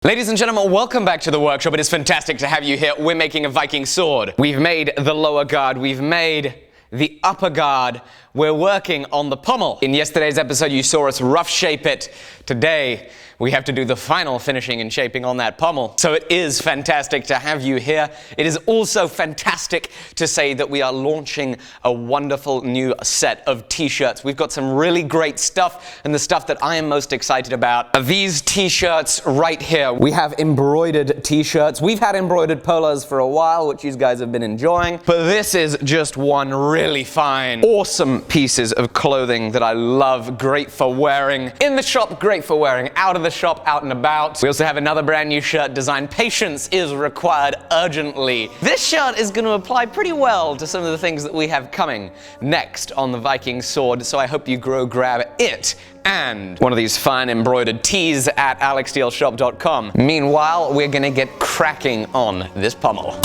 Ladies and gentlemen, welcome back to the workshop. It is fantastic to have you here. We're making a Viking sword. We've made the lower guard. We've made the upper guard. We're working on the pommel. In yesterday's episode, you saw us rough shape it. Today, we have to do the final finishing and shaping on that pommel. So it is fantastic to have you here. It is also fantastic to say that we are launching a wonderful new set of t-shirts. We've got some really great stuff, and the stuff that I am most excited about are these t-shirts right here. We have embroidered t-shirts. We've had embroidered polos for a while, which you guys have been enjoying, but this is just one really fine, awesome pieces of clothing that I love. Great for wearing in the shop, great for wearing out of the shop, out and about. We also have another brand new shirt design. Patience is required urgently. This shirt is going to apply pretty well to some of the things that we have coming next on the Viking sword, so I hope you grab it and one of these fine embroidered tees at alecsteelshop.com. Meanwhile, we're going to get cracking on this pommel.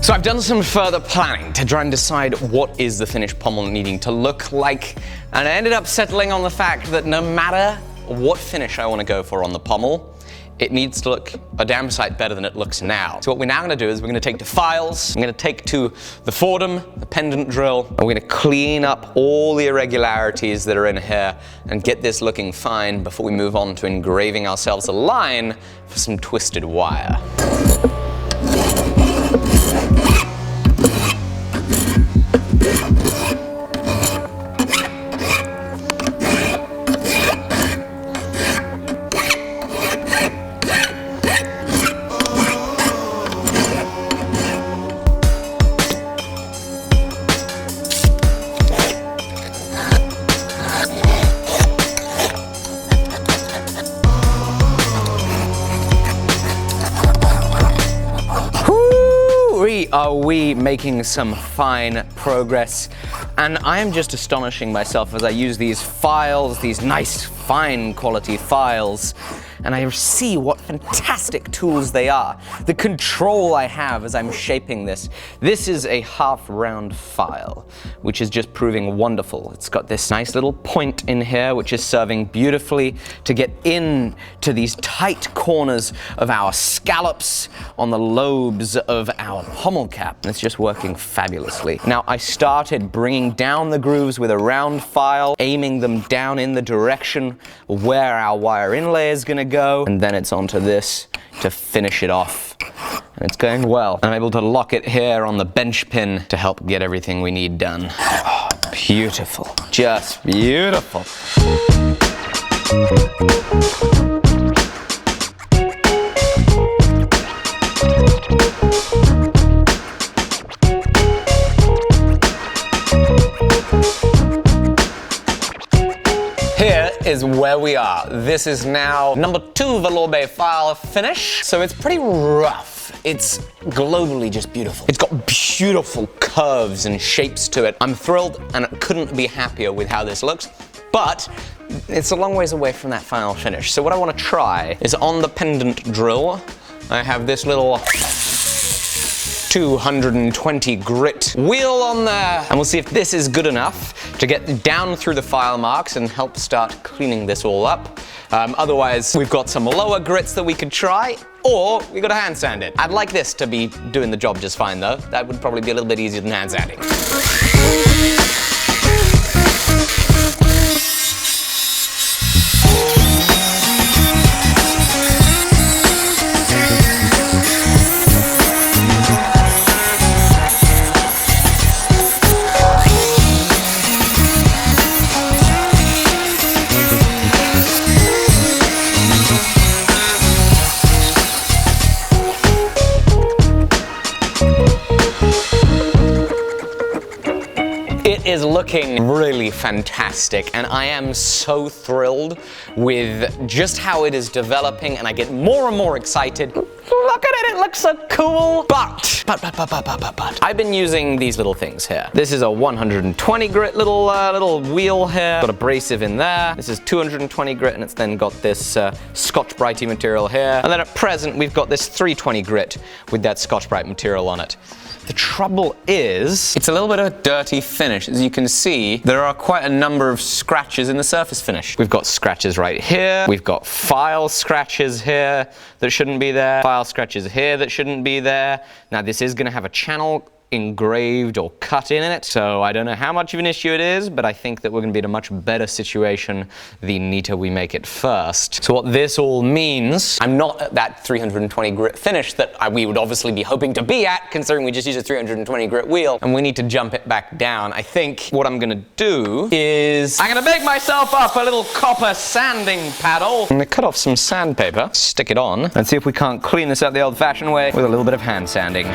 So I've done some further planning to try and decide what is the finished pommel needing to look like, and I ended up settling on the fact that no matter what finish I want to go for on the pommel, it needs to look a damn sight better than it looks now. So what we're now going to do is we're going to take to files, I'm going to take to the fordham, the pendant drill, and we're going to clean up all the irregularities that are in here and get this looking fine before we move on to engraving ourselves a line for some twisted wire. Are we making some fine progress? And I am just astonishing myself as I use these files, these nice fine quality files, and I see what fantastic tools they are. The control I have as I'm shaping this. This is a half-round file, which is just proving wonderful. It's got this nice little point in here, which is serving beautifully to get into these tight corners of our scallops on the lobes of our pommel cap. And it's just working fabulously. Now, I started bringing down the grooves with a round file, aiming them down in the direction where our wire inlay is going to go, and then it's onto this to finish it off. And it's going well. I'm able to lock it here on the bench pin to help get everything we need done. Oh, beautiful. Just beautiful. Here is where we are. This is now number 2 velour file finish. So it's pretty rough. It's globally just beautiful. It's got beautiful curves and shapes to it. I'm thrilled and couldn't be happier with how this looks, but it's a long ways away from that final finish. So what I want to try is on the pendant drill, I have this little 220 grit wheel on there, and we'll see if this is good enough to get down through the file marks and help start cleaning this all up. Otherwise, we've got some lower grits that we could try, or we got to hand sand it. I'd like this to be doing the job just fine though. That would probably be a little bit easier than hand sanding. It is looking really fantastic, and I am so thrilled with just how it is developing, and I get more and more excited. Look at it, it looks so cool. But I've been using these little things here. This is a 120 grit little wheel here. Got abrasive in there. This is 220 grit, and it's then got this Scotch-Brite material here. And then at present, we've got this 320 grit with that Scotch-Brite material on it. The trouble is, it's a little bit of a dirty finish. As you can see, there are quite a number of scratches in the surface finish. We've got scratches right here. We've got file scratches here that shouldn't be there. File scratches here that shouldn't be there. Now, this is going to have a channel engraved or cut in it, so I don't know how much of an issue it is, but I think that we're going to be in a much better situation the neater we make it first. So what this all means, I'm not at that 320 grit finish that we would obviously be hoping to be at, considering we just use a 320 grit wheel, and we need to jump it back down. I think what I'm going to do is I'm going to make myself up a little copper sanding paddle. I'm going to cut off some sandpaper, stick it on, and see if we can't clean this out the old-fashioned way with a little bit of hand sanding.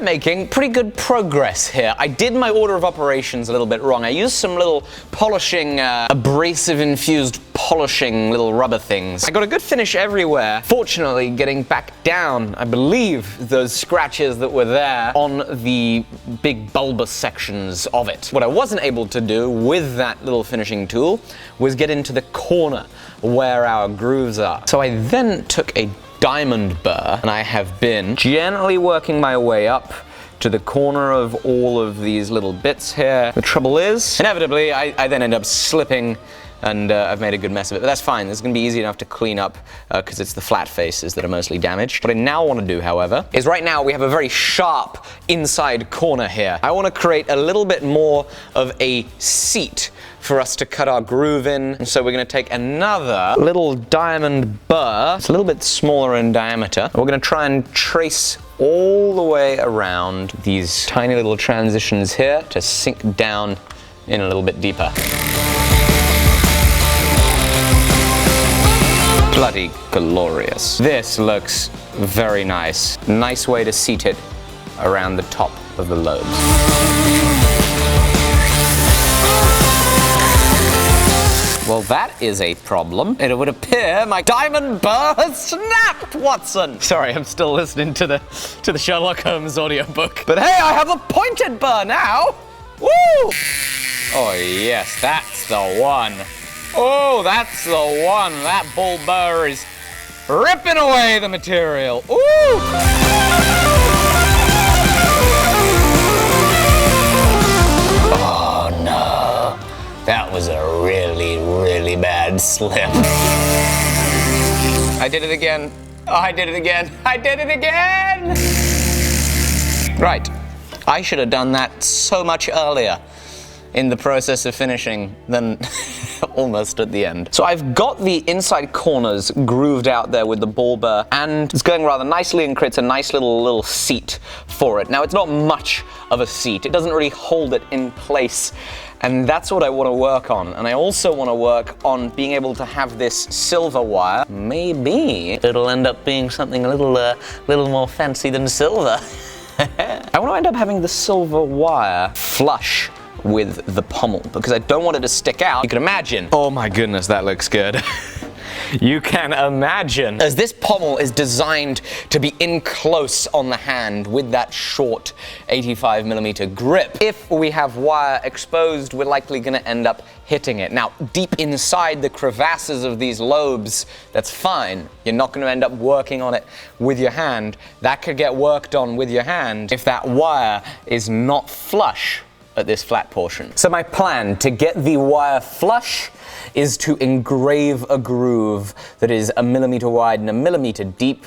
Making pretty good progress here. I did my order of operations a little bit wrong. I used some little polishing, abrasive infused polishing little rubber things. I got a good finish everywhere. Fortunately, getting back down, I believe, those scratches that were there on the big bulbous sections of it. What I wasn't able to do with that little finishing tool was get into the corner where our grooves are. So I then took a diamond burr, and I have been gently working my way up to the corner of all of these little bits here. The trouble is, inevitably, I then end up slipping, and I've made a good mess of it, but that's fine. This is going to be easy enough to clean up because it's the flat faces that are mostly damaged. What I now want to do, however, is right now we have a very sharp inside corner here. I want to create a little bit more of a seat for us to cut our groove in. And so we're going to take another little diamond burr. It's a little bit smaller in diameter. We're going to try and trace all the way around these tiny little transitions here to sink down in a little bit deeper. Bloody glorious. This looks very nice. Nice way to seat it around the top of the lobes. Well, that is a problem. It would appear my diamond burr has snapped, Watson. Sorry, I'm still listening to the Sherlock Holmes audiobook. But hey, I have a pointed burr now. Woo! Oh yes, that's the one. Oh, that's the one. That bull burr is ripping away the material. Ooh! Oh no, that was a really, really bad slip. I did it again. Oh, I did it again. I did it again! Right. I should have done that so much earlier in the process of finishing than almost at the end. So I've got the inside corners grooved out there with the ball burr, and it's going rather nicely and creates a nice little seat for it. Now, it's not much of a seat. It doesn't really hold it in place, and that's what I want to work on. And I also want to work on being able to have this silver wire. Maybe it'll end up being something a little more fancy than silver. I want to end up having the silver wire flush with the pommel because I don't want it to stick out. You can imagine. Oh my goodness, that looks good. You can imagine. As this pommel is designed to be in close on the hand with that short 85mm grip, if we have wire exposed, we're likely going to end up hitting it. Now, deep inside the crevasses of these lobes, that's fine. You're not going to end up working on it with your hand. That could get worked on with your hand if that wire is not flush at this flat portion. So my plan to get the wire flush is to engrave a groove that is 1mm wide and 1mm deep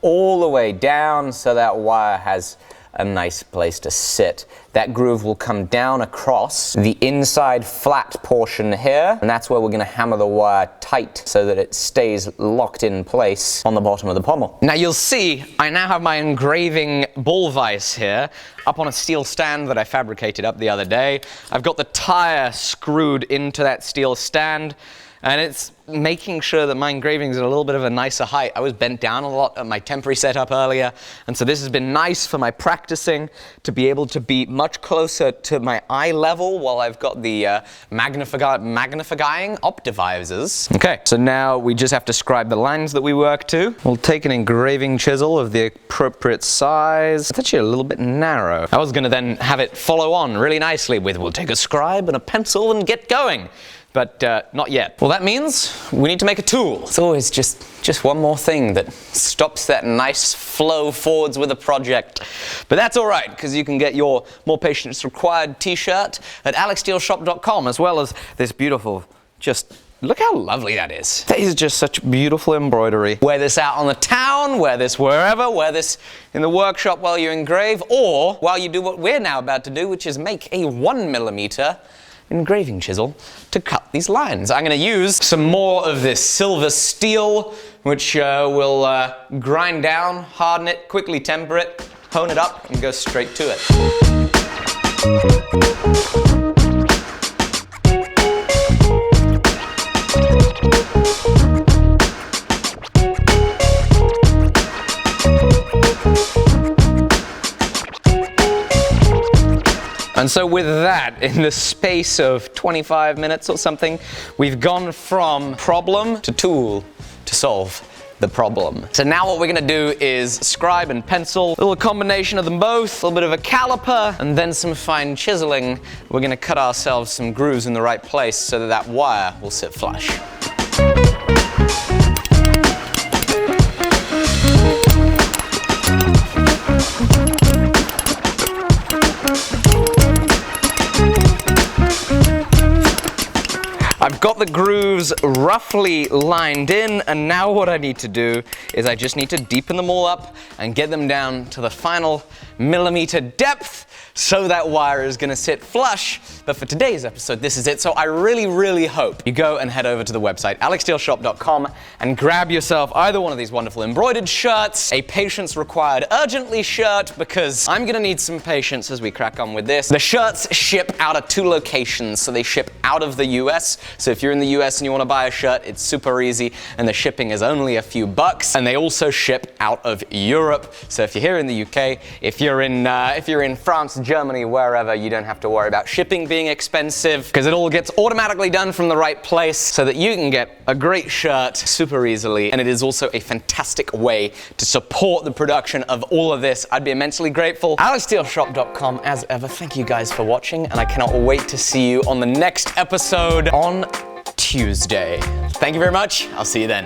all the way down so that wire has a nice place to sit. That groove will come down across the inside flat portion here, and that's where we're going to hammer the wire tight so that it stays locked in place on the bottom of the pommel. Now you'll see I now have my engraving ball vise here up on a steel stand that I fabricated up the other day. I've got the tire screwed into that steel stand, and it's making sure that my engraving is at a little bit of a nicer height. I was bent down a lot at my temporary setup earlier, and so this has been nice for my practicing to be able to be much closer to my eye level while I've got the magnifying optivisors. Okay, so now we just have to scribe the lines that we work to. We'll take an engraving chisel of the appropriate size. It's actually a little bit narrow. I was going to then have it follow on really nicely with, we'll take a scribe and a pencil and get going. But not yet. Well, that means we need to make a tool. It's always just one more thing that stops that nice flow forwards with a project. But that's all right, because you can get your More Patience Required t-shirt at alecsteelshop.com, as well as this beautiful, just look how lovely that is. That is just such beautiful embroidery. Wear this out on the town, wear this wherever, wear this in the workshop while you engrave, or while you do what we're now about to do, which is make a 1mm engraving chisel to cut these lines. I'm going to use some more of this silver steel, which will grind down, harden it, quickly temper it, hone it up, and go straight to it. And so with that, in the space of 25 minutes or something, we've gone from problem to tool to solve the problem. So now what we're going to do is scribe and pencil, a little combination of them both, a little bit of a caliper, and then some fine chiseling. We're going to cut ourselves some grooves in the right place so that that wire will sit flush. I've got the grooves roughly lined in, and now what I need to do is I just need to deepen them all up and get them down to the final millimeter depth so that wire is going to sit flush. But for today's episode, this is it. So I really hope you go and head over to the website, alecsteelshop.com, and grab yourself either one of these wonderful embroidered shirts, a Patience Required Urgently shirt, because I'm going to need some patience as we crack on with this. The shirts ship out of 2 locations, so they ship out of the US. So if you're in the US and you want to buy a shirt, it's super easy, and the shipping is only a few bucks. And they also ship out of Europe. So if you're here in the UK, if you're in France, Germany, wherever, you don't have to worry about shipping being expensive, because it all gets automatically done from the right place so that you can get a great shirt super easily. And it is also a fantastic way to support the production of all of this. I'd be immensely grateful. alecsteelshop.com, as ever. Thank you guys for watching, and I cannot wait to see you on the next episode on Tuesday. Thank you very much. I'll see you then.